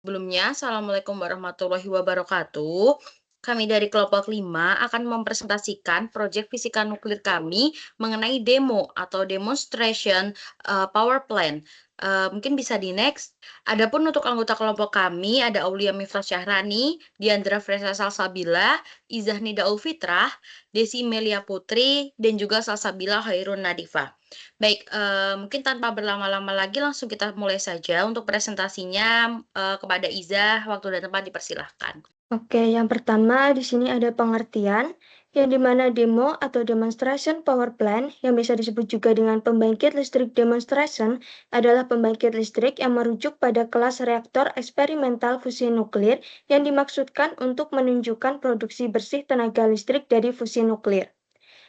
Sebelumnya, Assalamualaikum warahmatullahi wabarakatuh. Kami dari kelompok 5 akan mempresentasikan proyek fisika nuklir kami mengenai demo atau demonstration power plant. Mungkin bisa di next. Adapun untuk anggota kelompok kami ada Aulia Mifrah Syahrani, Diandra Fresa Salsabila, Izah Nida Ulfitrah, Desi Melia Putri, dan juga Salsabila Hairun Nadifah. Baik, mungkin tanpa berlama-lama lagi langsung kita mulai saja untuk presentasinya, kepada Iza, waktu dan tempat dipersilahkan. Oke, yang pertama di sini ada pengertian, yang dimana demo atau demonstration power plant, yang bisa disebut juga dengan pembangkit listrik demonstration, adalah pembangkit listrik yang merujuk pada kelas reaktor eksperimental fusi nuklir yang dimaksudkan untuk menunjukkan produksi bersih tenaga listrik dari fusi nuklir.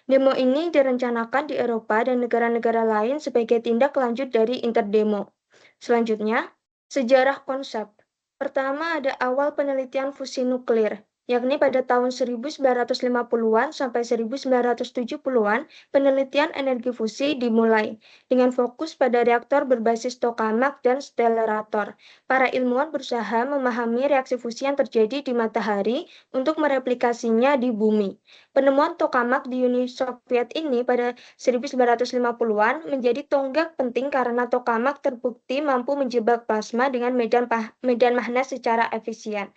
Demo ini direncanakan di Eropa dan negara-negara lain sebagai tindak lanjut dari Interdemo. Selanjutnya, sejarah konsep. Pertama ada awal penelitian fusi nuklir, yakni pada tahun 1950-an sampai 1970-an penelitian energi fusi dimulai, dengan fokus pada reaktor berbasis tokamak dan stellarator. Para ilmuwan berusaha memahami reaksi fusi yang terjadi di matahari untuk mereplikasinya di bumi. Penemuan tokamak di Uni Soviet ini pada 1950-an menjadi tonggak penting karena tokamak terbukti mampu menjebak plasma dengan medan magnet secara efisien.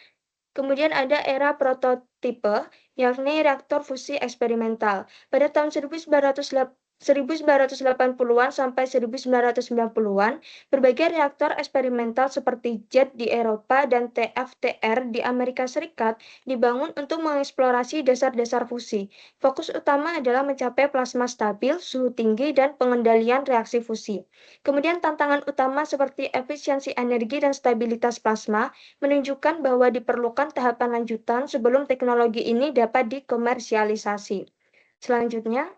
Kemudian ada era prototipe, yakni reaktor fusi eksperimental. Pada tahun 1980-an sampai 1990-an, berbagai reaktor eksperimental seperti JET di Eropa dan TFTR di Amerika Serikat dibangun untuk mengeksplorasi dasar-dasar fusi. Fokus utama adalah mencapai plasma stabil, suhu tinggi, dan pengendalian reaksi fusi. Kemudian tantangan utama seperti efisiensi energi dan stabilitas plasma menunjukkan bahwa diperlukan tahapan lanjutan sebelum teknologi ini dapat dikomersialisasi. Selanjutnya,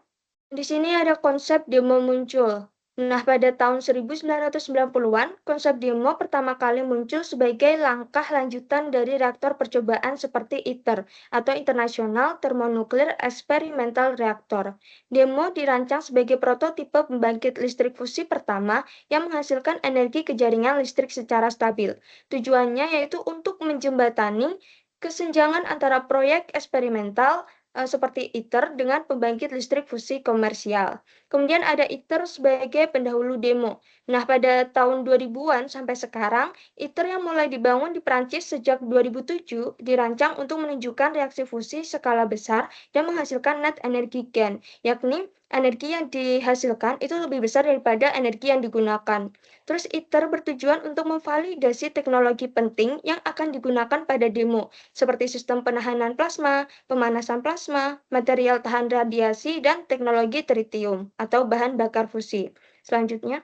di sini ada konsep demo muncul. Nah, pada tahun 1990-an, konsep demo pertama kali muncul sebagai langkah lanjutan dari reaktor percobaan seperti ITER atau International Thermonuclear Experimental Reactor. Demo dirancang sebagai prototipe pembangkit listrik fusi pertama yang menghasilkan energi ke jaringan listrik secara stabil. Tujuannya yaitu untuk menjembatani kesenjangan antara proyek eksperimental seperti ITER dengan pembangkit listrik fusi komersial. Kemudian ada ITER sebagai pendahulu demo. Nah, pada tahun 2000-an sampai sekarang, ITER yang mulai dibangun di Prancis sejak 2007 dirancang untuk menunjukkan reaksi fusi skala besar dan menghasilkan net energi gain, yakni energi yang dihasilkan itu lebih besar daripada energi yang digunakan. Terus ITER bertujuan untuk memvalidasi teknologi penting yang akan digunakan pada demo, seperti sistem penahanan plasma, pemanasan plasma, material tahan radiasi, dan teknologi tritium atau bahan bakar fusi. Selanjutnya,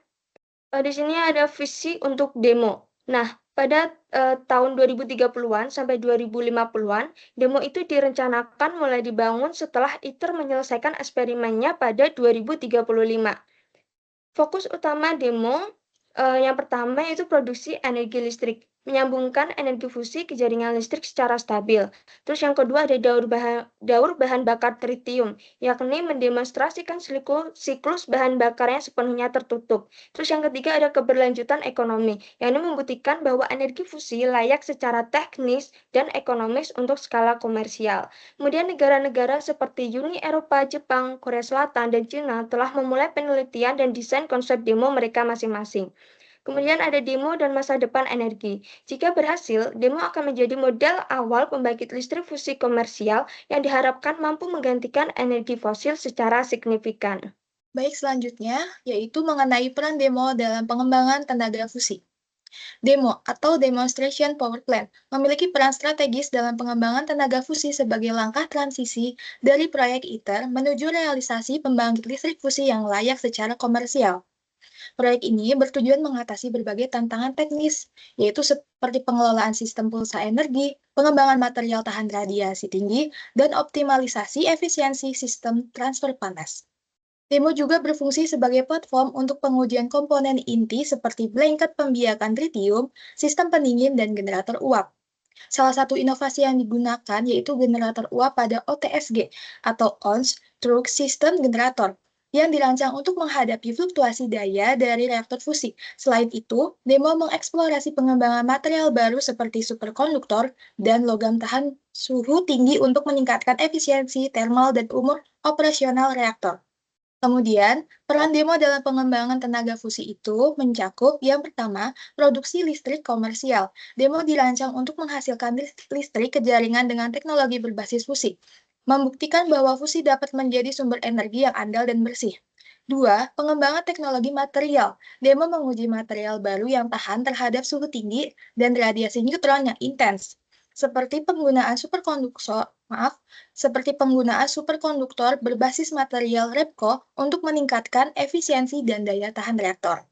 di sini ada visi untuk demo. Nah, pada tahun 2030-an sampai 2050-an, demo itu direncanakan mulai dibangun setelah ITER menyelesaikan eksperimennya pada 2035. Fokus utama demo, yang pertama yaitu produksi energi listrik, menyambungkan energi fusi ke jaringan listrik secara stabil. Terus yang kedua ada daur bahan bakar tritium, yakni mendemonstrasikan siklus bahan bakar yang sepenuhnya tertutup. Terus yang ketiga ada keberlanjutan ekonomi, yakni membuktikan bahwa energi fusi layak secara teknis dan ekonomis untuk skala komersial. Kemudian negara-negara seperti Uni Eropa, Jepang, Korea Selatan, dan China telah memulai penelitian dan desain konsep demo mereka masing-masing. Kemudian ada demo dan masa depan energi. Jika berhasil, demo akan menjadi model awal pembangkit listrik fusi komersial yang diharapkan mampu menggantikan energi fosil secara signifikan. Baik, selanjutnya yaitu mengenai peran demo dalam pengembangan tenaga fusi. Demo atau Demonstration Power Plant memiliki peran strategis dalam pengembangan tenaga fusi sebagai langkah transisi dari proyek ITER menuju realisasi pembangkit listrik fusi yang layak secara komersial. Proyek ini bertujuan mengatasi berbagai tantangan teknis, yaitu seperti pengelolaan sistem pulsa energi, pengembangan material tahan radiasi tinggi, dan optimalisasi efisiensi sistem transfer panas. Demo juga berfungsi sebagai platform untuk pengujian komponen inti seperti blanket pembiakan tritium, sistem pendingin, dan generator uap. Salah satu inovasi yang digunakan yaitu generator uap pada OTSG atau On-Stroke System Generator, yang dirancang untuk menghadapi fluktuasi daya dari reaktor fusi. Selain itu, demo mengeksplorasi pengembangan material baru seperti superkonduktor dan logam tahan suhu tinggi untuk meningkatkan efisiensi termal dan umur operasional reaktor. Kemudian, peran demo dalam pengembangan tenaga fusi itu mencakup yang pertama, produksi listrik komersial. Demo dirancang untuk menghasilkan listrik ke jaringan dengan teknologi berbasis fusi, membuktikan bahwa fusi dapat menjadi sumber energi yang andal dan bersih. Dua, pengembangan teknologi material. Demo menguji material baru yang tahan terhadap suhu tinggi dan radiasi neutron yang intens, seperti penggunaan superkonduktor berbasis material Repco untuk meningkatkan efisiensi dan daya tahan reaktor.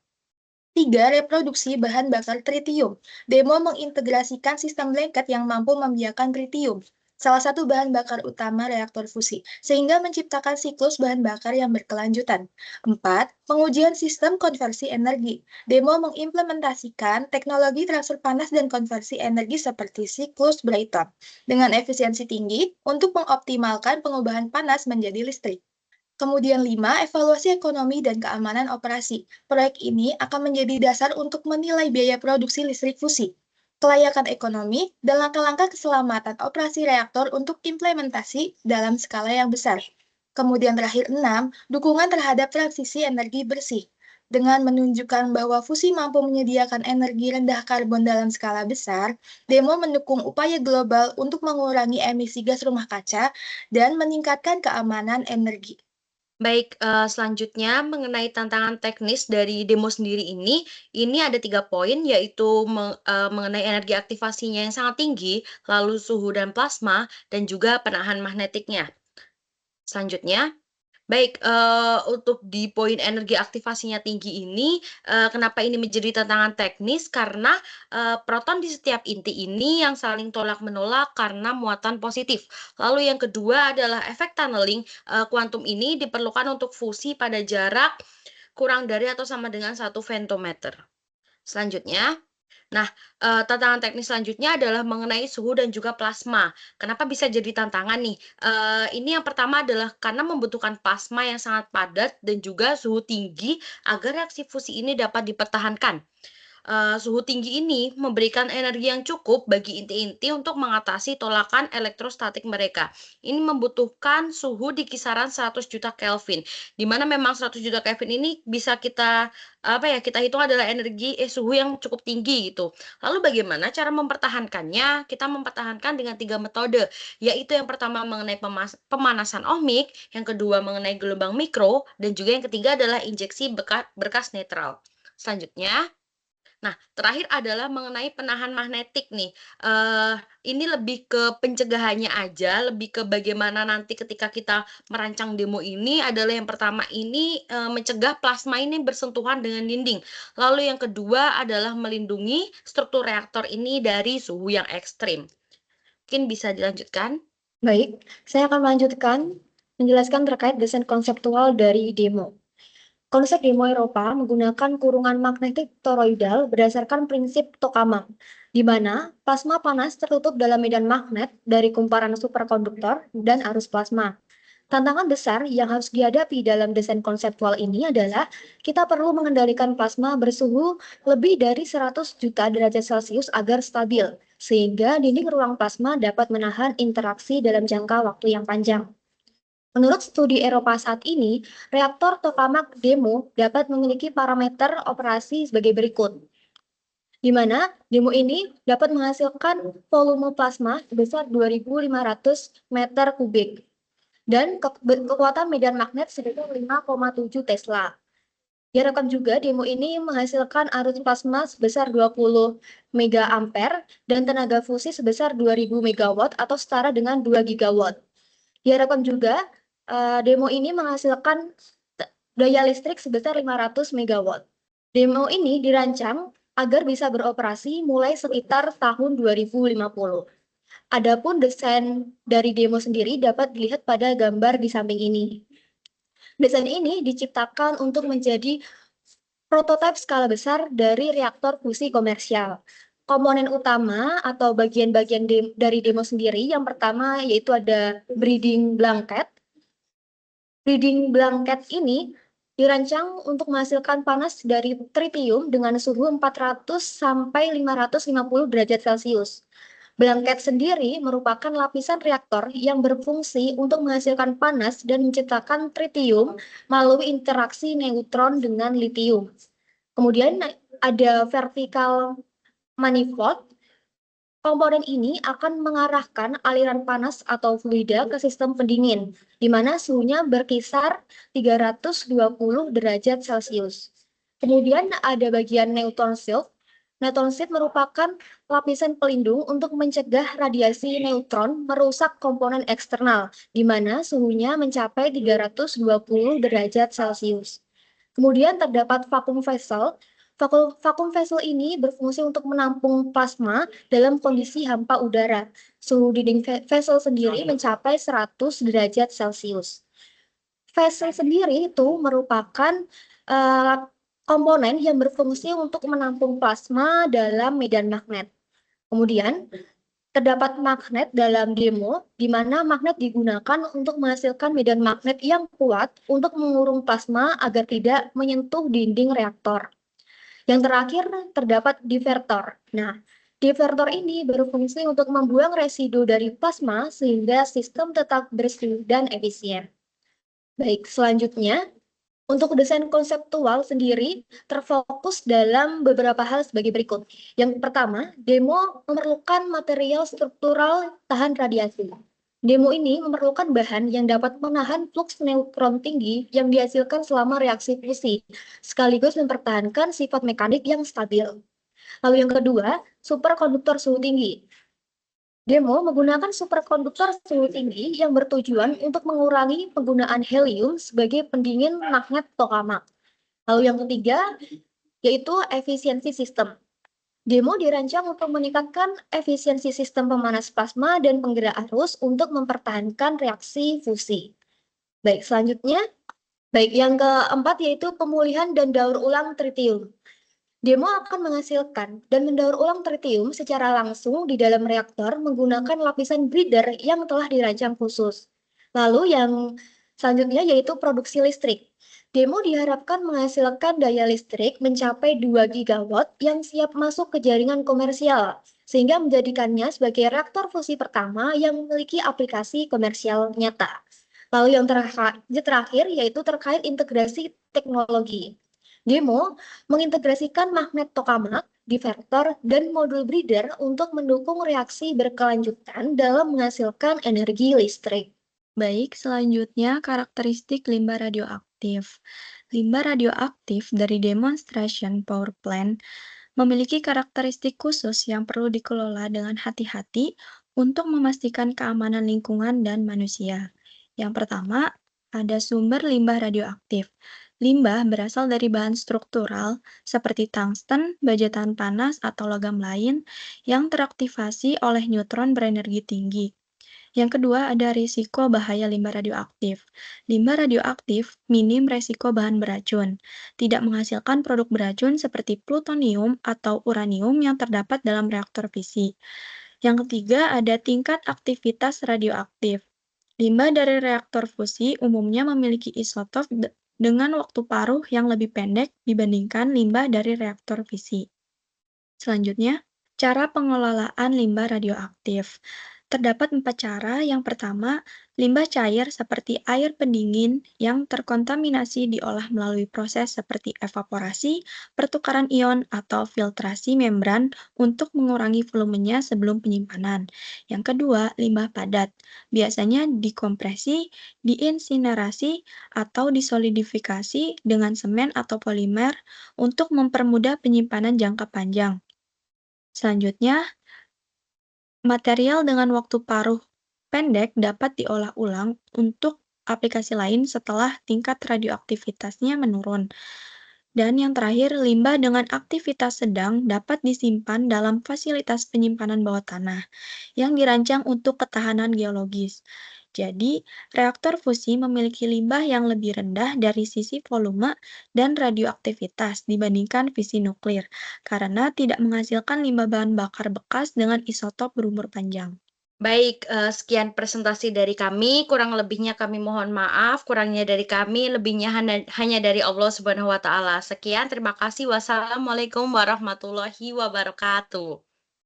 Tiga, reproduksi bahan bakar tritium. Demo mengintegrasikan sistem blanket yang mampu membiarkan tritium, salah satu bahan bakar utama reaktor fusi, sehingga menciptakan siklus bahan bakar yang berkelanjutan. Empat, pengujian sistem konversi energi. Demo mengimplementasikan teknologi transfer panas dan konversi energi seperti siklus Brayton dengan efisiensi tinggi untuk mengoptimalkan pengubahan panas menjadi listrik. Kemudian 5, evaluasi ekonomi dan keamanan operasi. Proyek ini akan menjadi dasar untuk menilai biaya produksi listrik fusi, kelayakan ekonomi, dan langkah-langkah keselamatan operasi reaktor untuk implementasi dalam skala yang besar. Kemudian terakhir 6, dukungan terhadap transisi energi bersih. Dengan menunjukkan bahwa fusi mampu menyediakan energi rendah karbon dalam skala besar, demo mendukung upaya global untuk mengurangi emisi gas rumah kaca dan meningkatkan keamanan energi. Baik, selanjutnya mengenai tantangan teknis dari demo sendiri ini ada 3 poin yaitu mengenai energi aktivasinya yang sangat tinggi, lalu suhu dan plasma, dan juga penahan magnetiknya. Selanjutnya, baik, untuk di poin energi aktivasinya tinggi ini, kenapa ini menjadi tantangan teknis? Karena, proton di setiap inti ini yang saling tolak-menolak karena muatan positif. Lalu yang kedua adalah efek tunneling, kuantum ini diperlukan untuk fusi pada jarak kurang dari atau sama dengan 1 femtometer. Selanjutnya, nah, tantangan teknis selanjutnya adalah mengenai suhu dan juga plasma. Kenapa bisa jadi tantangan nih? Ini yang pertama adalah karena membutuhkan plasma yang sangat padat dan juga suhu tinggi agar reaksi fusi ini dapat dipertahankan. Suhu tinggi ini memberikan energi yang cukup bagi inti-inti untuk mengatasi tolakan elektrostatik mereka. Ini membutuhkan suhu di kisaran 100 juta Kelvin, di mana memang 100 juta Kelvin ini bisa kita hitung adalah suhu yang cukup tinggi gitu. Lalu bagaimana cara mempertahankannya? Kita mempertahankan dengan 3 metode, yaitu yang pertama mengenai pemanasan ohmik, yang kedua mengenai gelombang mikro, dan juga yang ketiga adalah injeksi berkas netral. Selanjutnya, nah, terakhir adalah mengenai penahan magnetik nih. Ini lebih ke pencegahannya aja, lebih ke bagaimana nanti ketika kita merancang demo ini adalah yang pertama ini, mencegah plasma ini bersentuhan dengan dinding. Lalu yang kedua adalah melindungi struktur reaktor ini dari suhu yang ekstrim. Mungkin bisa dilanjutkan? Baik, saya akan melanjutkan menjelaskan terkait desain konseptual dari demo. Konsep demo Eropa menggunakan kurungan magnetik toroidal berdasarkan prinsip tokamak, di mana plasma panas tertutup dalam medan magnet dari kumparan superkonduktor dan arus plasma. Tantangan besar yang harus dihadapi dalam desain konseptual ini adalah kita perlu mengendalikan plasma bersuhu lebih dari 100 juta derajat Celcius agar stabil, sehingga dinding ruang plasma dapat menahan interaksi dalam jangka waktu yang panjang. Menurut studi Eropa saat ini, reaktor tokamak demo dapat memiliki parameter operasi sebagai berikut, di mana demo ini dapat menghasilkan volume plasma sebesar 2.500 meter kubik dan kekuatan medan magnet sebesar 5,7 Tesla. Diharapkan juga demo ini menghasilkan arus plasma sebesar 20 mega ampere dan tenaga fusi sebesar 2.000 megawatt atau setara dengan 2 gigawatt. Diharapkan juga demo ini menghasilkan daya listrik sebesar 500 megawatt. Demo ini dirancang agar bisa beroperasi mulai sekitar tahun 2050. Adapun desain dari demo sendiri dapat dilihat pada gambar di samping ini. Desain ini diciptakan untuk menjadi prototipe skala besar dari reaktor fusi komersial. Komponen utama atau bagian-bagian dari demo sendiri, yang pertama yaitu ada breeding blanket. Breeding blanket ini dirancang untuk menghasilkan panas dari tritium dengan suhu 400 sampai 550 derajat Celcius. Blanket sendiri merupakan lapisan reaktor yang berfungsi untuk menghasilkan panas dan menciptakan tritium melalui interaksi neutron dengan litium. Kemudian ada vertical manifold. Komponen ini akan mengarahkan aliran panas atau fluida ke sistem pendingin, di mana suhunya berkisar 320 derajat Celcius. Kemudian ada bagian neutron shield. Neutron shield merupakan lapisan pelindung untuk mencegah radiasi neutron merusak komponen eksternal, di mana suhunya mencapai 320 derajat Celcius. Kemudian terdapat vacuum vessel. Vacuum vessel ini berfungsi untuk menampung plasma dalam kondisi hampa udara. Suhu dinding vessel sendiri mencapai 100 derajat Celcius. Vessel sendiri itu merupakan komponen yang berfungsi untuk menampung plasma dalam medan magnet. Kemudian, terdapat magnet dalam demo, di mana magnet digunakan untuk menghasilkan medan magnet yang kuat untuk mengurung plasma agar tidak menyentuh dinding reaktor. Yang terakhir, terdapat divertor. Nah, divertor ini berfungsi untuk membuang residu dari plasma sehingga sistem tetap bersih dan efisien. Baik, selanjutnya, untuk desain konseptual sendiri terfokus dalam beberapa hal sebagai berikut. Yang pertama, demo memerlukan material struktural tahan radiasi. Demo ini memerlukan bahan yang dapat menahan fluks neutron tinggi yang dihasilkan selama reaksi fusi, sekaligus mempertahankan sifat mekanik yang stabil. Lalu yang kedua, superkonduktor suhu tinggi. Demo menggunakan superkonduktor suhu tinggi yang bertujuan untuk mengurangi penggunaan helium sebagai pendingin magnet tokamak. Lalu yang ketiga, yaitu efisiensi sistem. Demo dirancang untuk meningkatkan efisiensi sistem pemanas plasma dan penggerak arus untuk mempertahankan reaksi fusi. Baik, selanjutnya, yang keempat yaitu pemulihan dan daur ulang tritium. Demo akan menghasilkan dan mendaur ulang tritium secara langsung di dalam reaktor menggunakan lapisan breeder yang telah dirancang khusus. Lalu yang selanjutnya yaitu produksi listrik. Demo diharapkan menghasilkan daya listrik mencapai 2 gigawatt yang siap masuk ke jaringan komersial, sehingga menjadikannya sebagai reaktor fusi pertama yang memiliki aplikasi komersial nyata. Lalu yang terakhir yaitu terkait integrasi teknologi. Demo mengintegrasikan magnet tokamak, divertor, dan modul breeder untuk mendukung reaksi berkelanjutan dalam menghasilkan energi listrik. Baik, selanjutnya karakteristik limbah radioaktif. Limbah radioaktif dari demonstration power plant memiliki karakteristik khusus yang perlu dikelola dengan hati-hati untuk memastikan keamanan lingkungan dan manusia. Yang pertama, ada sumber limbah radioaktif. Limbah berasal dari bahan struktural seperti tungsten, baja tahan panas, atau logam lain yang teraktivasi oleh neutron berenergi tinggi. Yang kedua, ada risiko bahaya limbah radioaktif. Limbah radioaktif minim resiko bahan beracun, tidak menghasilkan produk beracun seperti plutonium atau uranium yang terdapat dalam reaktor fisi. Yang ketiga, ada tingkat aktivitas radioaktif. Limbah dari reaktor fusi umumnya memiliki isotop dengan waktu paruh yang lebih pendek dibandingkan limbah dari reaktor fisi. Selanjutnya, cara pengelolaan limbah radioaktif. Terdapat 4 cara. Yang pertama, limbah cair seperti air pendingin yang terkontaminasi diolah melalui proses seperti evaporasi, pertukaran ion, atau filtrasi membran untuk mengurangi volumenya sebelum penyimpanan. Yang kedua, limbah padat. Biasanya dikompresi, diinsinerasi, atau disolidifikasi dengan semen atau polimer untuk mempermudah penyimpanan jangka panjang. Selanjutnya, material dengan waktu paruh pendek dapat diolah ulang untuk aplikasi lain setelah tingkat radioaktivitasnya menurun. Dan yang terakhir, limbah dengan aktivitas sedang dapat disimpan dalam fasilitas penyimpanan bawah tanah yang dirancang untuk ketahanan geologis. Jadi, reaktor fusi memiliki limbah yang lebih rendah dari sisi volume dan radioaktivitas dibandingkan fisi nuklir, karena tidak menghasilkan limbah bahan bakar bekas dengan isotop berumur panjang. Baik, sekian presentasi dari kami, kurang lebihnya kami mohon maaf, kurangnya dari kami, lebihnya hanya dari Allah Subhanahu wa taala. Sekian, terima kasih. Wassalamualaikum warahmatullahi wabarakatuh.